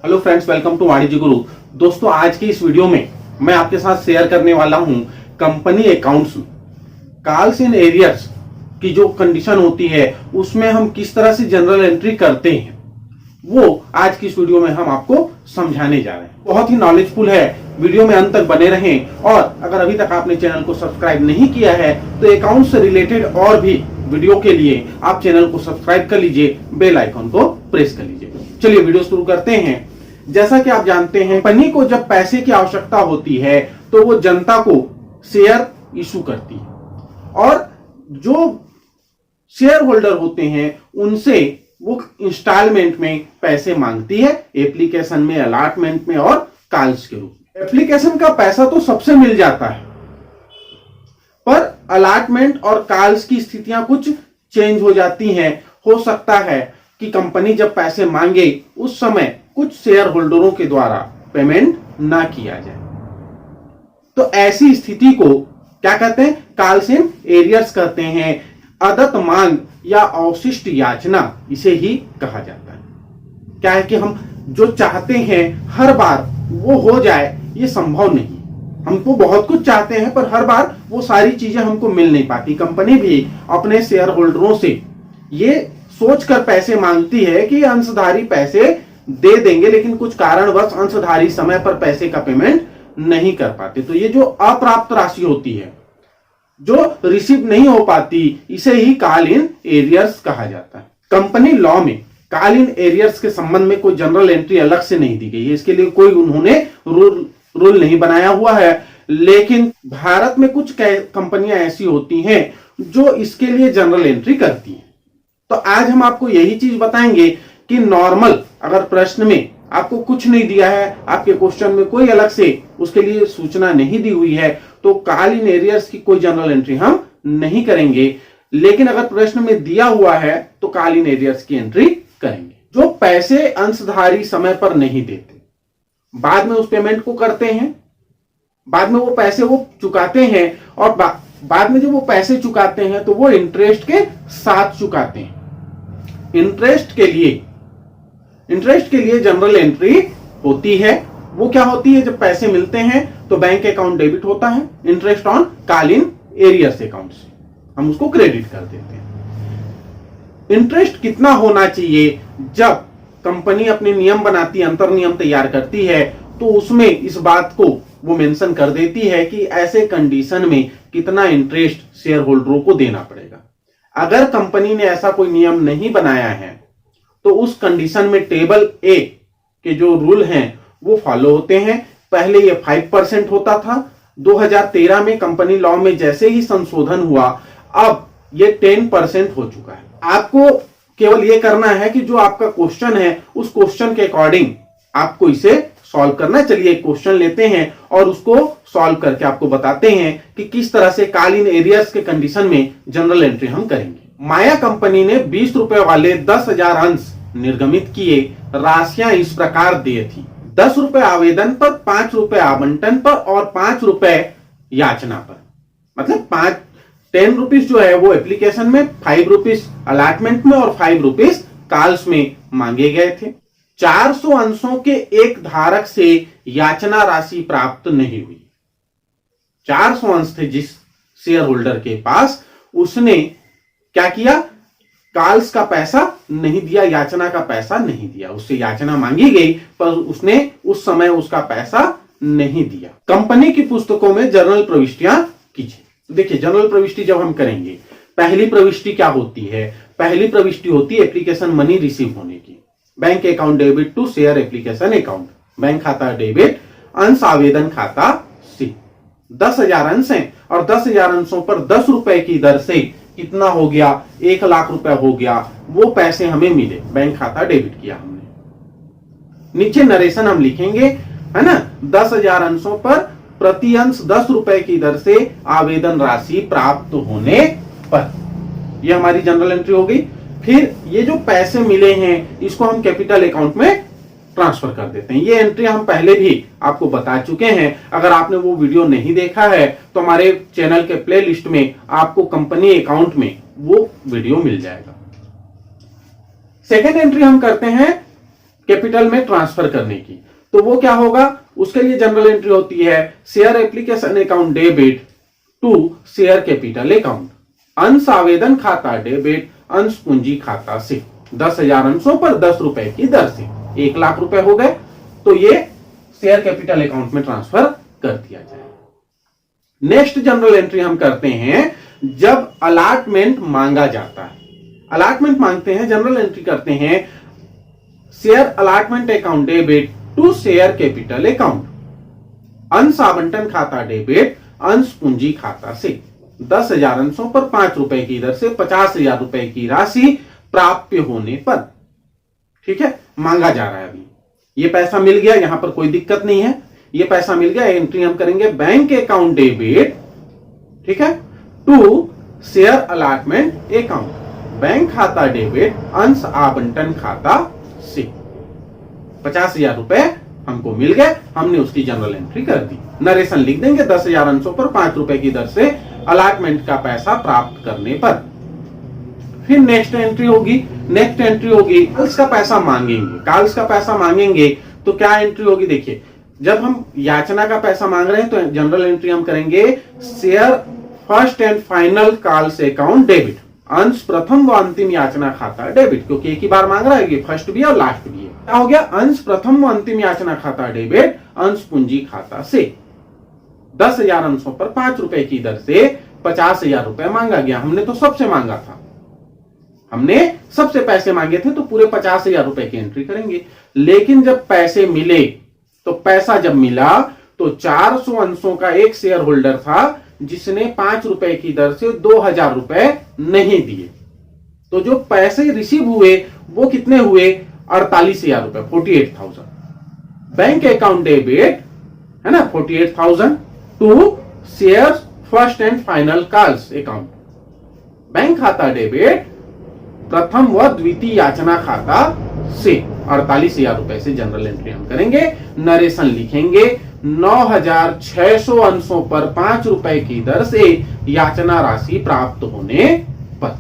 Hello friends, welcome to वाणिज्य गुरु। दोस्तों, आज की इस वीडियो में मैं आपके साथ शेयर करने वाला हूं कंपनी अकाउंट्स में कॉल्स इन एरियर्स की जो कंडीशन होती है उसमें हम किस तरह से जनरल एंट्री करते हैं, वो आज की इस वीडियो में हम आपको समझाने जा रहे हैं। बहुत ही नॉलेजफुल है, वीडियो में अंत तक बने रहें। और अगर अभी तक आपने चैनल को सब्सक्राइब नहीं किया है तो अकाउंट से रिलेटेड और भी वीडियो के लिए आप चैनल को सब्सक्राइब कर लीजिए, बेल आइकन को प्रेस कर लीजिए। चलिए वीडियो शुरू करते हैं। जैसा कि आप जानते हैं, कंपनी को जब पैसे की आवश्यकता होती है तो वो जनता को शेयर इशू करती है और जो शेयर होल्डर होते हैं उनसे वो इंस्टॉलमेंट में पैसे मांगती है, एप्लीकेशन में, अलॉटमेंट में और कॉल्स के रूप में। एप्लीकेशन का पैसा तो सबसे मिल जाता है, पर अलॉटमेंट और कॉल्स की स्थितियां कुछ चेंज हो जाती हैं। हो सकता है कि कंपनी जब पैसे मांगे उस समय कुछ शेयर होल्डरों के द्वारा पेमेंट ना किया जाए, तो ऐसी स्थिति को क्या कहते हैं? कॉल्स इन एरियर्स कहते हैं। अदत मांग या अवशिष्ट याचना इसे ही कहा जाता है। क्या है कि हम जो चाहते हैं हर बार वो हो जाए, ये संभव नहीं। हमको बहुत कुछ चाहते हैं पर हर बार वो सारी चीजें हमको मिल नहीं पाती। कंपनी भी अपने शेयर होल्डरों से ये सोचकर पैसे मांगती है कि अंशधारी पैसे दे देंगे, लेकिन कुछ कारणवश अंशधारी समय पर पैसे का पेमेंट नहीं कर पाते। तो ये जो अप्राप्त राशि होती है, जो रिसीव नहीं हो पाती, इसे ही कॉल इन एरियर्स कहा जाता है। कंपनी लॉ में कॉल इन एरियर्स के संबंध में कोई जनरल एंट्री अलग से नहीं दी गई है। इसके लिए कोई उन्होंने रूल नहीं बनाया हुआ है, लेकिन भारत में कुछ कंपनियां ऐसी होती हैं जो इसके लिए जनरल एंट्री करती हैं। तो आज हम आपको यही चीज बताएंगे कि नॉर्मल अगर प्रश्न में आपको कुछ नहीं दिया है, आपके क्वेश्चन में कोई अलग से उसके लिए सूचना नहीं दी हुई है, तो कॉल इन एरियर्स की कोई जनरल एंट्री हम नहीं करेंगे। लेकिन अगर प्रश्न में दिया हुआ है तो कॉल इन एरियर्स की एंट्री करेंगे। जो पैसे अंशधारी समय पर नहीं देते, बाद में उस पेमेंट को करते हैं, बाद में वो पैसे वो चुकाते हैं और बाद में जब वो पैसे चुकाते हैं तो वो इंटरेस्ट के साथ चुकाते हैं। इंटरेस्ट के लिए जनरल एंट्री होती है। वो क्या होती है? जब पैसे मिलते हैं तो बैंक अकाउंट डेबिट होता है, interest on call in arrears account से हम उसको क्रेडिट कर देते हैं। इंटरेस्ट कितना होना चाहिए? जब कंपनी अपने नियम बनाती है, अंतर नियम तैयार करती है, तो उसमें इस बात को वो मेंशन कर देती है कि ऐसे कंडीशन में कितना इंटरेस्ट शेयर होल्डरों को देना पड़ेगा। अगर कंपनी ने ऐसा कोई नियम नहीं बनाया है तो उस कंडीशन में टेबल ए के जो रूल हैं वो फॉलो होते हैं। पहले ये 5% होता था, 2013 में कंपनी लॉ में जैसे ही संशोधन हुआ अब ये 10% हो चुका है। आपको केवल ये करना है कि जो आपका क्वेश्चन है उस क्वेश्चन के अकॉर्डिंग आपको इसे सॉल्व करना। चलिए एक क्वेश्चन लेते हैं और उसको सॉल्व करके आपको बताते हैं कि किस तरह से कॉल इन एरियर्स के कंडीशन में जनरल एंट्री हम करेंगे। माया कंपनी ने 20 रुपए वाले 10,000 अंश निर्गमित किए। राशियां इस प्रकार दी थी: 10 रुपए आवेदन पर, 5 रुपए आवंटन पर और 5 रुपए याचना पर। मतलब 10 रुपीज जो है वो एप्लीकेशन में, 5 रुपीज अलॉटमेंट में और 5 रुपीज कॉल्स में मांगे गए थे। 400 अंशों के एक धारक से याचना राशि प्राप्त नहीं हुई। 400 अंश थे जिस शेयर होल्डर के पास, उसने क्या किया? कॉल्स का पैसा नहीं दिया, याचना का पैसा नहीं दिया। उससे याचना मांगी गई पर उसने उस समय उसका पैसा नहीं दिया। कंपनी की पुस्तकों में जनरल प्रविष्टियां कीजिए। देखिए, जनरल प्रविष्टि जब हम करेंगे, पहली प्रविष्टि क्या होती है? पहली प्रविष्टि होती है एप्लीकेशन मनी रिसीव होने की। Bank account debit to share application account, bank खाता डेबिट, अंश आवेदन खाता सी। 10,000 अंश हैं और 10,000 अंशों पर 10 रुपए की दर से कितना हो गया? 1 लाख रुपए हो गया। वो पैसे हमें मिले, बैंक खाता डेबिट किया हमने। नीचे नरेशन हम लिखेंगे, है ना? 10,000 अंशों पर प्रति अंश 10 रुपए की दर से आवेदन राशि प्राप्त होने पर, यह हमारी जनरल एंट्री हो गई। फिर ये जो पैसे मिले हैं इसको हम कैपिटल अकाउंट में ट्रांसफर कर देते हैं। ये एंट्री हम पहले भी आपको बता चुके हैं। अगर आपने वो वीडियो नहीं देखा है तो हमारे चैनल के प्लेलिस्ट में आपको कंपनी अकाउंट में वो वीडियो मिल जाएगा। सेकेंड एंट्री हम करते हैं कैपिटल में ट्रांसफर करने की, तो वो क्या होगा, उसके लिए जनरल एंट्री होती है share application account debit to share capital account, अंश आवेदन खाता डेबिट अंश पूंजी खाता से 10,000 अंशों पर 10 रुपए की दर से 1 लाख रुपए हो गए, तो ये शेयर कैपिटल अकाउंट में ट्रांसफर कर दिया जाए। नेक्स्ट जनरल एंट्री हम करते हैं जब अलाटमेंट मांगा जाता है। अलाटमेंट मांगते हैं, जनरल एंट्री करते हैं share allotment account debit to share capital account, अंश आवंटन खाता डेबिट अंश पूंजी खाता से 10,000 अंशों पर 5 रुपए की दर से 50,000 रुपए की राशि प्राप्य होने पर, ठीक है, मांगा जा रहा है। अभी ये पैसा मिल गया, यहां पर कोई दिक्कत नहीं है, ये पैसा मिल गया, एंट्री हम करेंगे बैंक अकाउंट डेबिट, ठीक है, to share allotment account, bank खाता डेबिट अंश आवंटन खाता से 50,000 रुपए हमको मिल गए, हमने उसकी जनरल एंट्री कर दी। नरेशन लिख देंगे 10,000 अंशों पर 5 रुपए की दर से अलाटमेंट का पैसा प्राप्त करने पर। फिर नेक्स्ट एंट्री होगी, नेक्स्ट एंट्री होगी काल्स का पैसा मांगेंगे। काल्स का पैसा मांगेंगे तो क्या एंट्री होगी, देखिए जब हम याचना का पैसा मांग रहे हैं तो जनरल एंट्री हम करेंगे share first and final calls account debit, अंश प्रथम व अंतिम याचना खाता डेबिट, क्योंकि एक ही बार मांग रहा है, ये फर्स्ट भी है और लास्ट भी है। क्या हो गया, अंश प्रथम व अंतिम याचना खाता डेबिट अंश पूंजी खाता से 10,000 अंशों पर 5 रुपए की दर से 50,000 रुपए मांगा गया। हमने तो सबसे मांगा था, हमने सबसे पैसे मांगे थे, तो पूरे 50,000 रुपए की एंट्री करेंगे। लेकिन जब पैसे मिले, तो पैसा जब मिला तो 400 अंशों का एक शेयर होल्डर था जिसने 5 रुपए की दर से 2,000 रुपए नहीं दिए, तो जो पैसे रिसीव हुए वो कितने हुए, 48,000 रुपए, 48,000। बैंक अकाउंट डेबिट है ना 48,000 to share first and final calls account, bank खाता डेबिट प्रथम व द्वितीय याचना खाता से 48,000 रुपए से जनरल एंट्री हम करेंगे। नरेशन लिखेंगे 9,600 अंशों पर 5 रुपए की दर से याचना राशि प्राप्त होने पर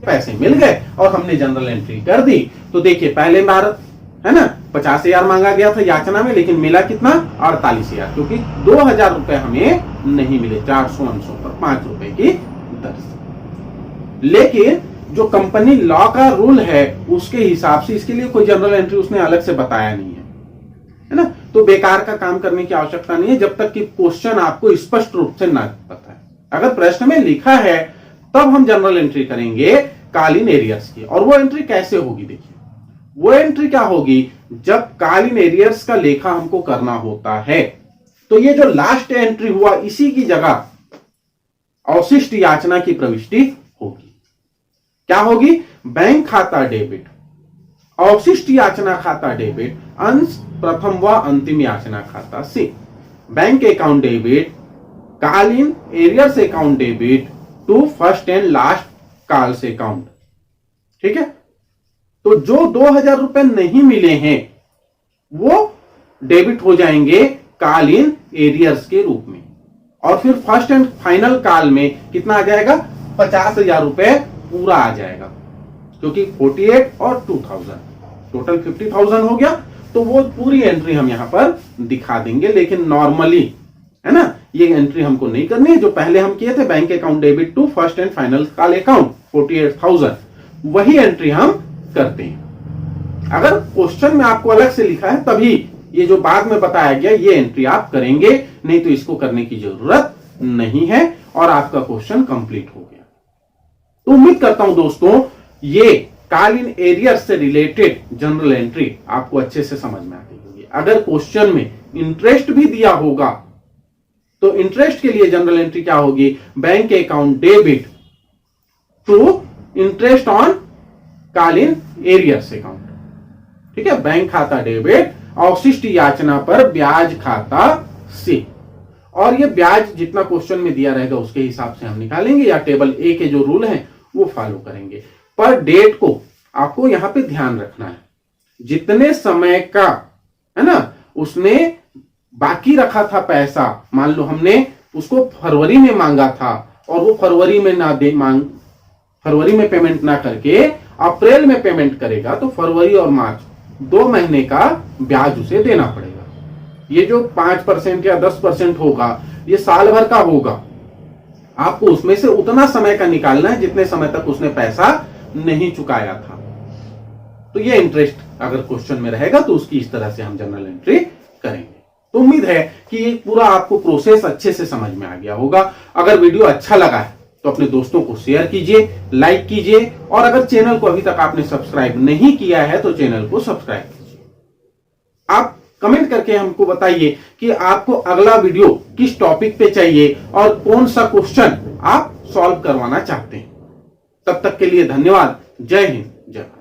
पैसे मिल गए और हमने जनरल एंट्री कर दी। तो देखिए पहले बार है ना 50,000 मांगा गया था याचना में, लेकिन मिला कितना, 48,000, क्योंकि 2,000 रुपए हमें नहीं मिले 400 अंशों पर 5 रुपए की दर से। लेकिन जो कंपनी लॉ का रूल है उसके हिसाब से इसके लिए कोई जनरल एंट्री उसने अलग से बताया नहीं है ना, तो बेकार का काम करने की आवश्यकता नहीं है जब तक कि क्वेश्चन आपको स्पष्ट रूप से ना पता है। अगर प्रश्न में लिखा है तब हम जनरल एंट्री करेंगे कालीन एरियर्स की। और वो एंट्री कैसे होगी, देखिए वो एंट्री क्या होगी, जब कालीन एरियर्स का लेखा हमको करना होता है तो ये जो लास्ट एंट्री हुआ इसी की जगह अवशिष्ट याचना की प्रविष्टि होगी। क्या होगी, बैंक खाता डेबिट अवशिष्ट याचना खाता डेबिट अंश प्रथम व अंतिम याचना खाता से, bank account debit calls in arrears account debit to first and last calls account, ठीक है। तो जो 2,000 रुपए नहीं मिले हैं वो डेबिट हो जाएंगे कालीन एरियर्स के रूप में, और फिर फर्स्ट एंड फाइनल कॉल में कितना आ जाएगा, 50,000 रुपए पूरा आ जाएगा, क्योंकि 48 और 2,000 टोटल 50,000 हो गया। तो वो पूरी एंट्री हम यहां पर दिखा देंगे, लेकिन नॉर्मली है ना ये एंट्री हमको नहीं करनी है। जो पहले हम किए थे bank account debit to first and final call account 48,000, वही एंट्री हम करते हैं। अगर क्वेश्चन में आपको अलग से लिखा है तभी ये जो बाद में बताया गया ये एंट्री आप करेंगे, नहीं तो इसको करने की जरूरत नहीं है और आपका क्वेश्चन कंप्लीट हो गया। तो उम्मीद करता हूं दोस्तों ये कालीन एरियर से रिलेटेड जनरल एंट्री आपको अच्छे से समझ में आ गई होगी। अगर क्वेश्चन में इंटरेस्ट भी दिया होगा तो इंटरेस्ट के लिए जनरल एंट्री क्या होगी, bank account debit to interest on calls in arrears account, ठीक है। बैंक खाता डेबिट अवशिष्ट याचना पर ब्याज खाता से, और ये ब्याज जितना क्वेश्चन में दिया रहेगा उसके हिसाब से हम निकालेंगे या टेबल ए के जो रूल हैं वो फॉलो करेंगे। पर डेट को आपको यहां पे ध्यान रखना है, जितने समय का है ना उसने बाकी रखा था पैसा, मान लो हमने उसको फरवरी में मांगा था और वो फरवरी में पेमेंट ना करके अप्रैल में पेमेंट करेगा, तो फरवरी और मार्च 2 महीने का ब्याज उसे देना पड़ेगा। ये जो 5% या 10% होगा, ये साल भर का होगा। आपको उसमें से उतना समय का निकालना है जितने समय तक उसने पैसा नहीं चुकाया था। तो ये इंटरेस्ट अगर क्वेश्चन में रहेगा तो उसकी इस तरह से हम जनरल एंट्री करेंगे। तो उम्मीद है कि ये पूरा आपको प्रोसेस अच्छे से समझ में आ गया होगा। अगर वीडियो अच्छा लगा है तो अपने दोस्तों को शेयर कीजिए, लाइक कीजिए, और अगर चैनल को अभी तक आपने सब्सक्राइब नहीं किया है तो चैनल को सब्सक्राइब कीजिए। आप कमेंट करके हमको बताइए कि आपको अगला वीडियो किस टॉपिक पे चाहिए और कौन सा क्वेश्चन आप सॉल्व करवाना चाहते हैं। तब तक के लिए धन्यवाद। जय हिंद, जय भारत।